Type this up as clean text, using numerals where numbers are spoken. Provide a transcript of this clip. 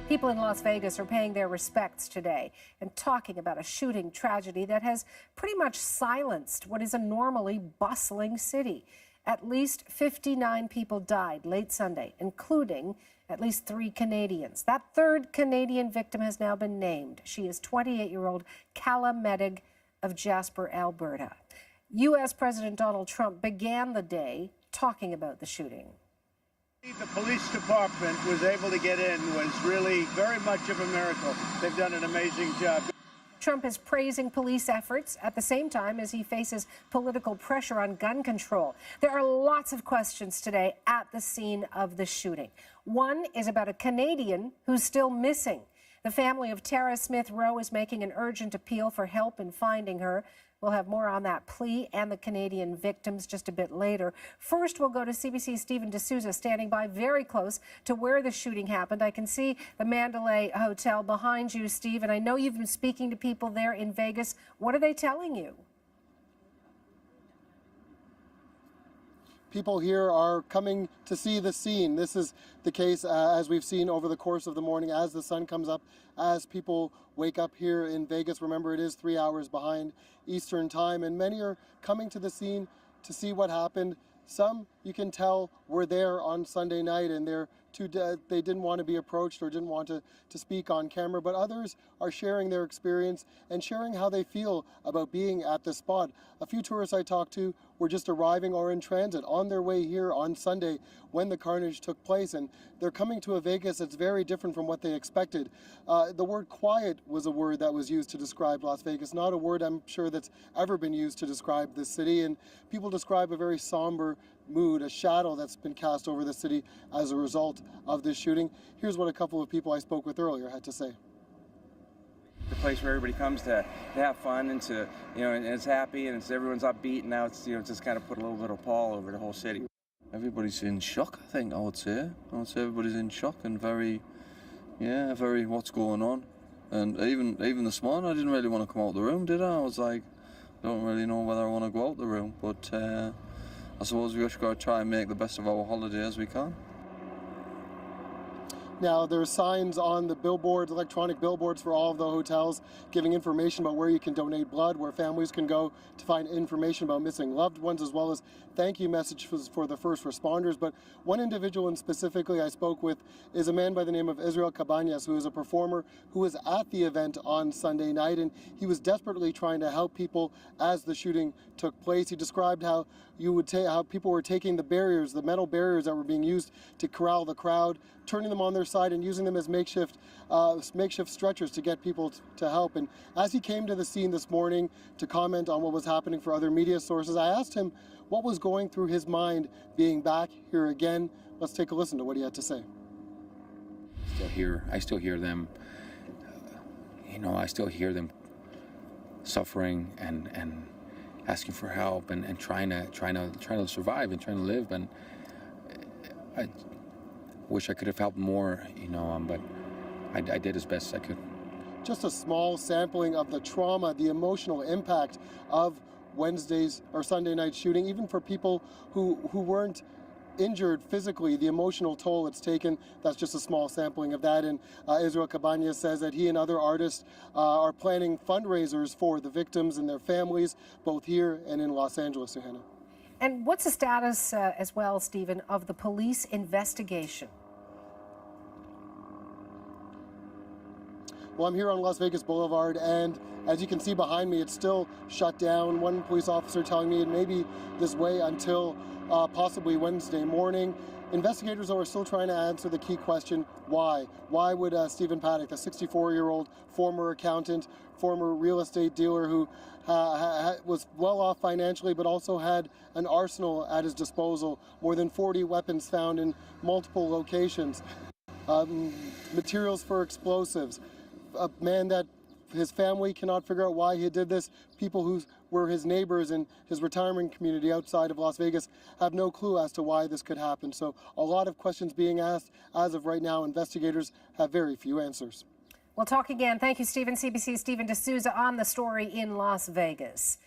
People in Las Vegas are paying their respects today and talking about a shooting tragedy that has pretty much silenced what is a normally bustling city. At least 59 people died late Sunday, including at least 3 Canadians. That third Canadian victim has now been named. She is 28-year-old Calla Medig of Jasper, Alberta. U.S. President Donald Trump began the day talking about the shooting. The police department was able to get in was really very much of a miracle. They've done an amazing job. Trump is praising police efforts at the same time as he faces political pressure on gun control. There are lots of questions today at the scene of the shooting. One is about a Canadian who's still missing. The family of Tara Smith Rowe is making an urgent appeal for help in finding her. We'll have more on that plea and the Canadian victims just a bit later. First, we'll go to CBC's Stephen D'Souza, standing by very close to where the shooting happened. I can see the Mandalay Hotel behind you, Steve, and I know you've been speaking to people there in Vegas. What are they telling you? People here are coming to see the scene. This is the case as we've seen over the course of the morning as the sun comes up, as people wake up here in Vegas. Remember, it is 3 hours behind Eastern time, and many are coming to the scene to see what happened. Some, you can tell, were there on Sunday night and they didn't want to be approached or didn't want to speak on camera, but others are sharing their experience and sharing how they feel about being at the spot. A few tourists I talked to were just arriving or in transit on their way here on Sunday when the carnage took place, and they're coming to a Vegas that's very different from what they expected. The word quiet was a word that was used to describe Las Vegas, not a word I'm sure that's ever been used to describe this city, and people describe a very somber mood, a shadow that's been cast over the city as a result of this shooting. Here's what a couple of people I spoke with earlier had to say. The place where everybody comes to have fun and to, and it's happy and everyone's upbeat, and now it's, just kind of put a little bit of pall over the whole city. Everybody's in shock, I think, I would say everybody's in shock and very what's going on. And even this morning, I didn't really want to come out of the room, did I? I was like, I don't really know whether I want to go out the room, but I suppose we just got to try and make the best of our holiday as we can. Now, there are signs on the billboards, electronic billboards for all of the hotels, giving information about where you can donate blood, where families can go to find information about missing loved ones, as well as thank you messages for the first responders. But one individual specifically I spoke with is a man by the name of Israel Cabañas, who is a performer who was at the event on Sunday night, and he was desperately trying to help people as the shooting took place. He described how how people were taking the barriers, the metal barriers that were being used to corral the crowd, turning them on their side and using them as makeshift stretchers to get people to help. And as he came to the scene this morning to comment on what was happening for other media sources, I asked him what was going through his mind being back here again. Let's take a listen to what he had to say. I still hear them, I still hear them suffering and asking for help and trying to survive and trying to live. And I wish I could have helped more, but I did as best I could. Just a small sampling of the trauma, the emotional impact of Wednesday's or Sunday night shooting, even for people who weren't injured physically, the emotional toll it's taken. That's just a small sampling of that. And Israel Cabañas says that he and other artists are planning fundraisers for the victims and their families, both here and in Los Angeles, Suhanna. And what's the status as well, Stephen, of the police investigation? Well, I'm here on Las Vegas Boulevard, and as you can see behind me, it's still shut down. One police officer telling me it may be this way until possibly Wednesday morning. Investigators are still trying to answer the key question, why? Why would Stephen Paddock, the 64-year-old former accountant, former real estate dealer who was well off financially but also had an arsenal at his disposal, more than 40 weapons found in multiple locations, materials for explosives, a man that his family cannot figure out why he did this. People who were his neighbors in his retirement community outside of Las Vegas have no clue as to why this could happen. So a lot of questions being asked. As of right now, investigators have very few answers. We'll talk again. Thank you, Stephen. CBC's Stephen D'Souza on the story in Las Vegas.